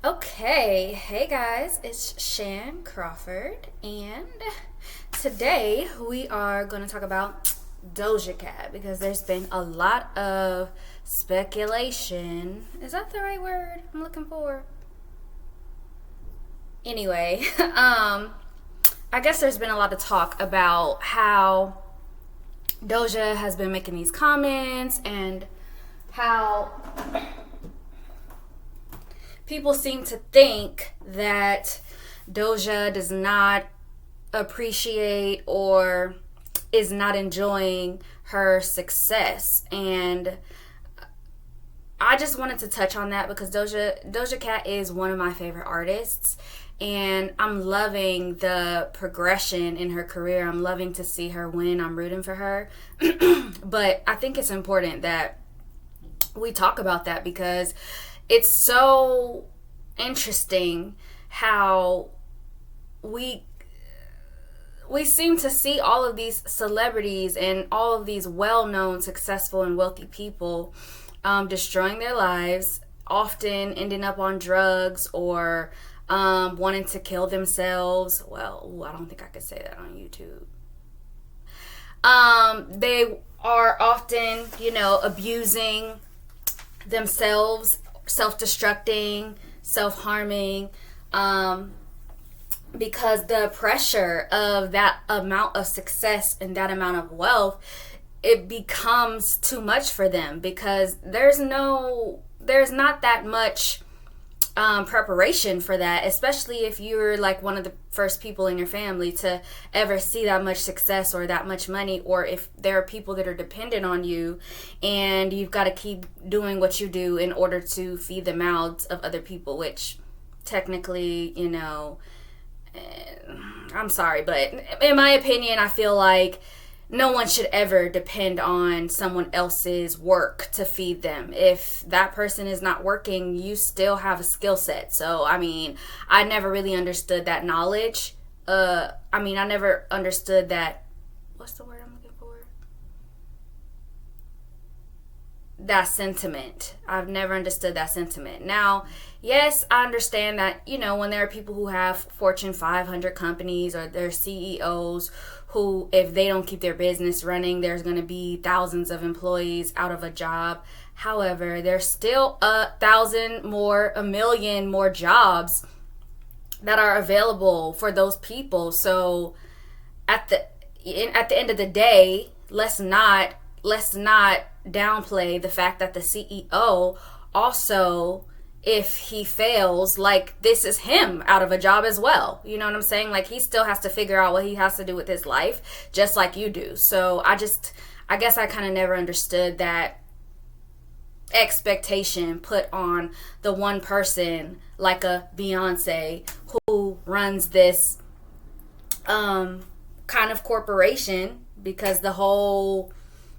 Okay, hey guys, it's Shan Crawford, and today we are going to talk about Doja Cat because there's been a lot of speculation. Is that the right word I'm looking for? Anyway, I guess there's been a lot of talk about how Doja has been making these comments and how people seem to think that Doja does not appreciate or is not enjoying her success. And I just wanted to touch on that because Doja Cat is one of my favorite artists, and I'm loving the progression in her career. I'm loving to see her win. I'm rooting for her. But I think it's important that we talk about that because it's so interesting how we seem to see all of these celebrities and all of these well-known, successful, and wealthy people destroying their lives, often ending up on drugs or wanting to kill themselves. Well, I don't think I could say that on YouTube. They are often, abusing themselves, self-destructing, self-harming, because the pressure of that amount of success and that amount of wealth, it becomes too much for them because there's not that much preparation for that, especially if you're like one of the first people in your family to ever see that much success or that much money, or if there are people that are dependent on you and you've got to keep doing what you do in order to feed the mouths of other people, which technically, I'm sorry, but in my opinion, I feel like no one should ever depend on someone else's work to feed them. If that person is not working, you still have a skill set. So, I never really understood that knowledge. I never understood that. What's the word I'm looking for? That sentiment. I've never understood that sentiment. Now, yes, I understand that, when there are people who have Fortune 500 companies or they're CEOs who, if they don't keep their business running, there's going to be thousands of employees out of a job. However, there's still a million more jobs that are available for those people. So at the end of the day, let's not downplay the fact that the CEO also, if he fails, like, this is him out of a job as well. You know what I'm saying? Like, he still has to figure out what he has to do with his life, just like you do. So I guess I kind of never understood that expectation put on the one person like a Beyonce who runs this kind of corporation, because the whole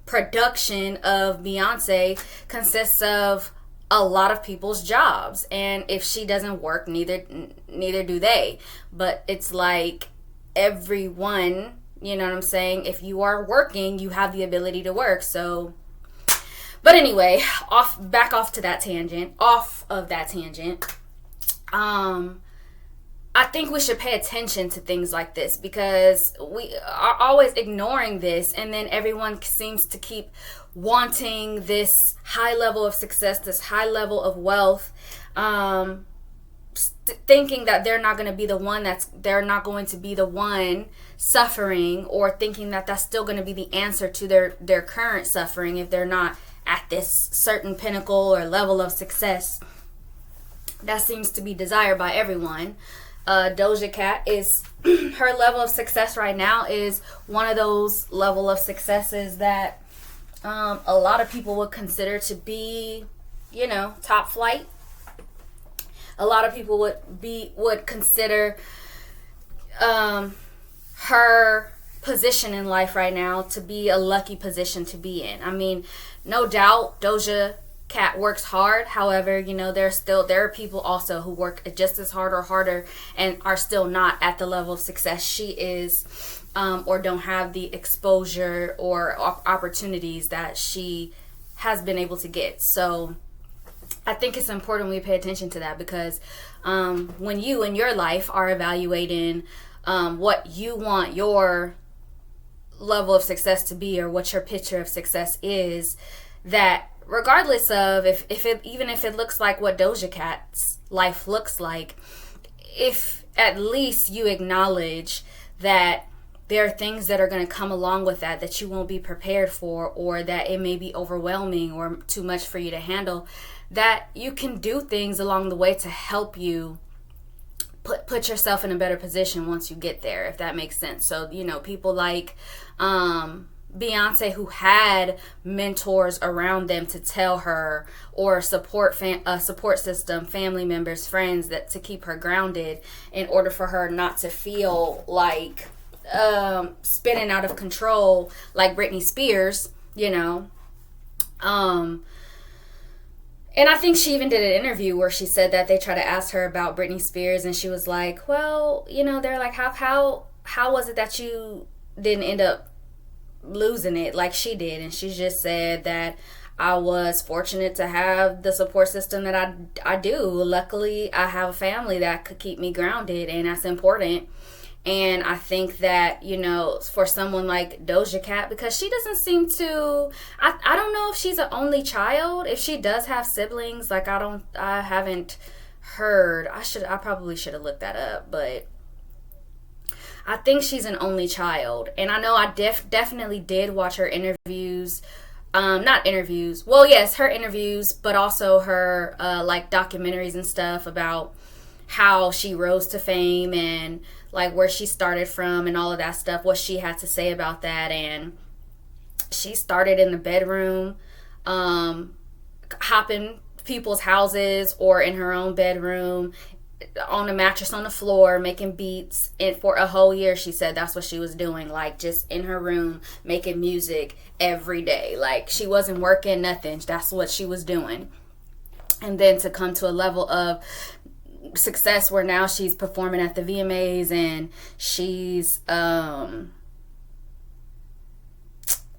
production of Beyonce consists of a lot of people's jobs, and if she doesn't work, neither do they. But it's like everyone, you know what I'm saying, if you are working, you have the ability to work. So, but anyway, off of that tangent. I think we should pay attention to things like this because we are always ignoring this, and then everyone seems to keep wanting this high level of success, this high level of wealth, thinking that they're not going to be the one suffering, or thinking that that's still going to be the answer to their current suffering if they're not at this certain pinnacle or level of success that seems to be desired by everyone. Doja Cat is her level of success right now is one of those level of successes that a lot of people would consider to be, top flight. A lot of people would consider her position in life right now to be a lucky position to be in. No doubt Doja Cat works hard. However, there are people also who work just as hard or harder and are still not at the level of success she is, or don't have the exposure or opportunities that she has been able to get. So I think it's important we pay attention to that, because when you in your life are evaluating what you want your level of success to be, or what your picture of success is, that regardless of if it, even if it looks like what Doja Cat's life looks like, if at least you acknowledge that there are things that are going to come along with that you won't be prepared for, or that it may be overwhelming or too much for you to handle, that you can do things along the way to help you put yourself in a better position once you get there, if that makes sense. So, people like Beyonce, who had mentors around them to tell her, or support system, family members, friends, that to keep her grounded, in order for her not to feel like spinning out of control like Britney Spears, and I think she even did an interview where she said that they tried to ask her about Britney Spears, and she was like, well, they're like, how was it that you didn't end up losing it like she did? And she just said that I was fortunate to have the support system that I do. Luckily, I have a family that could keep me grounded, and that's important. And I think that, for someone like Doja Cat, because she doesn't seem to, I don't know if she's an only child. If she does have siblings, like I haven't heard. I probably should have looked that up, but I think she's an only child. And I know I definitely did watch her interviews. Not interviews. Well, yes, her interviews, but also her like documentaries and stuff about how she rose to fame, and like where she started from, and all of that stuff, what she had to say about that. And she started in the bedroom, hopping people's houses, or in her own bedroom, on a mattress on the floor, making beats. And for a whole year, she said that's what she was doing, like just in her room making music every day. Like she wasn't working, nothing. That's what she was doing. And then to come to a level of success where now she's performing at the VMAs, and she's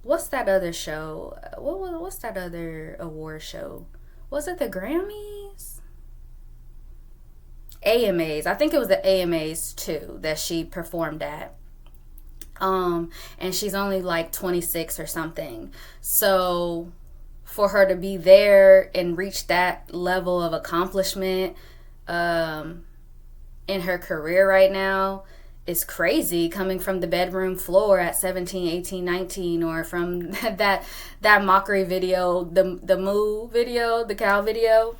what's that other show? What's that other award show? Was it the Grammys? AMAs. I think it was the AMAs too that she performed at. And she's only like 26 or something. So for her to be there and reach that level of accomplishment in her career right now is crazy, coming from the bedroom floor at 17, 18, 19, or from that mockery video, the moo video, the cow video.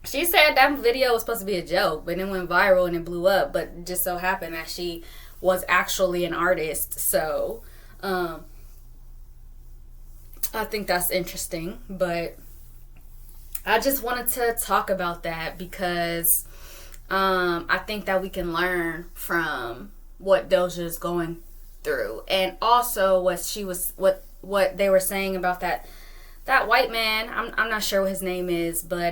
She said that video was supposed to be a joke, but it went viral and it blew up, but it just so happened that she was actually an artist. So I think that's interesting, but I just wanted to talk about that because I think that we can learn from what Doja is going through, and also what they were saying about that white man. I'm not sure what his name is, but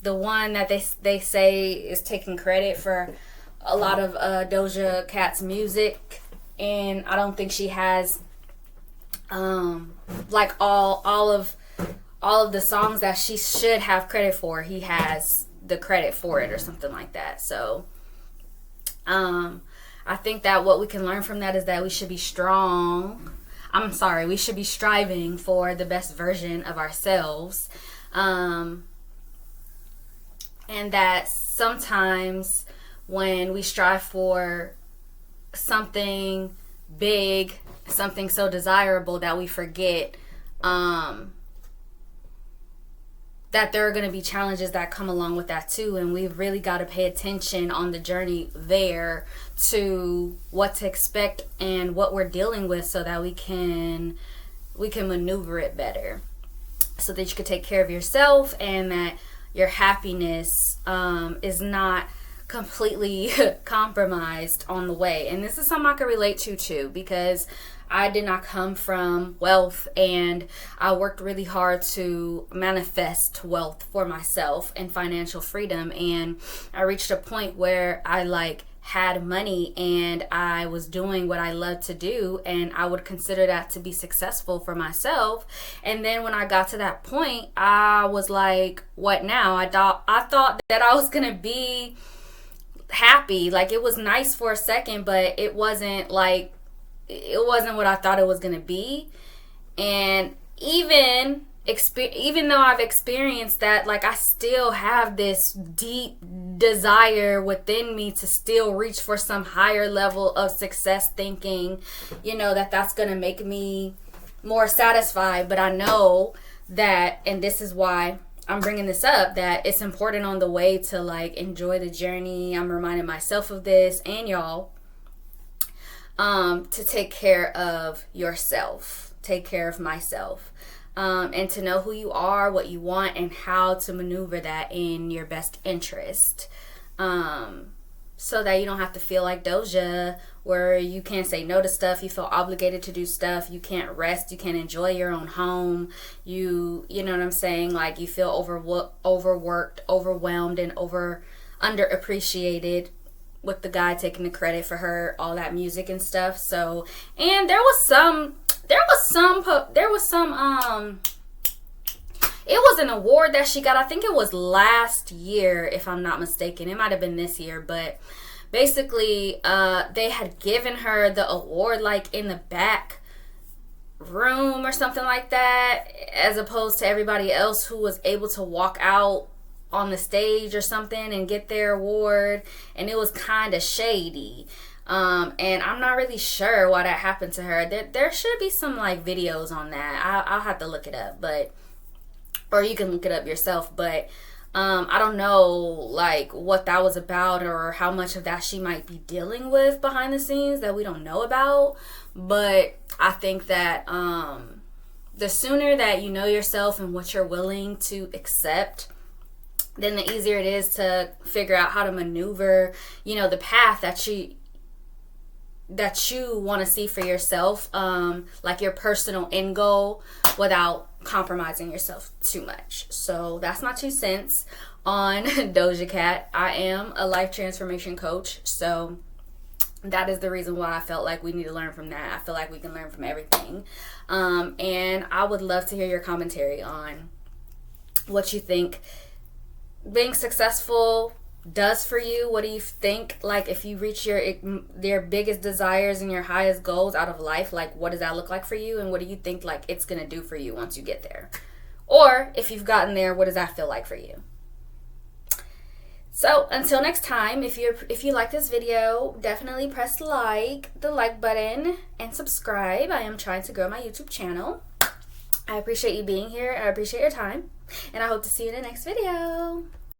the one that they say is taking credit for a lot of Doja Cat's music, and I don't think she has like all of the songs that she should have credit for. He has the credit for it or something like that. So I think that what we can learn from that is that we should be we should be striving for the best version of ourselves, and that sometimes when we strive for something big, something so desirable, that we forget that there are going to be challenges that come along with that too, and we've really got to pay attention on the journey there to what to expect and what we're dealing with, so that we can maneuver it better, so that you can take care of yourself, and that your happiness is not completely compromised on the way. And this is something I can relate to too, because I did not come from wealth, and I worked really hard to manifest wealth for myself and financial freedom. And I reached a point where I had money and I was doing what I love to do, and I would consider that to be successful for myself. And then when I got to that point, I was like, what now? I thought that I was gonna be happy. Like, it was nice for a second, but it wasn't what I thought it was gonna be. And even though I've experienced that, like, I still have this deep desire within me to still reach for some higher level of success, thinking, that's gonna make me more satisfied. But I know that, and this is why I'm bringing this up, that it's important on the way to, like, enjoy the journey. I'm reminding myself of this, and y'all, to take care of yourself, take care of myself, and to know who you are, what you want, and how to maneuver that in your best interest, so that you don't have to feel like Doja, where you can't say no to stuff, you feel obligated to do stuff, you can't rest, you can't enjoy your own home, you know what I'm saying, like, you feel overworked, overwhelmed, and underappreciated, with the guy taking the credit for her, all that music and stuff. So, and there was some it was an award that she got. I think it was last year, if I'm not mistaken. It might have been this year, but basically, they had given her the award, like, in the back room or something like that, as opposed to everybody else who was able to walk out on the stage or something and get their award. And it was kind of shady. And I'm not really sure why that happened to her. There should be some, like, videos on that. I'll have to look it up, or you can look it up yourself. But I don't know, like, what that was about, or how much of that she might be dealing with behind the scenes that we don't know about. But I think that the sooner that you know yourself and what you're willing to accept, then the easier it is to figure out how to maneuver, the path that you want to see for yourself, like your personal end goal, without compromising yourself too much. So that's my 2 cents on Doja Cat. I am a life transformation coach, so that is the reason why I felt like we need to learn from that. I feel like we can learn from everything. And I would love to hear your commentary on what you think being successful does for you. What do you think, like, if you reach your biggest desires and your highest goals out of life, like, what does that look like for you? And what do you think, like, it's gonna do for you once you get there? Or if you've gotten there, what does that feel like for you? So until next time, if you like this video, definitely press the like button, and subscribe. I am trying to grow my YouTube channel. I appreciate you being here. I appreciate your time, and I hope to see you in the next video.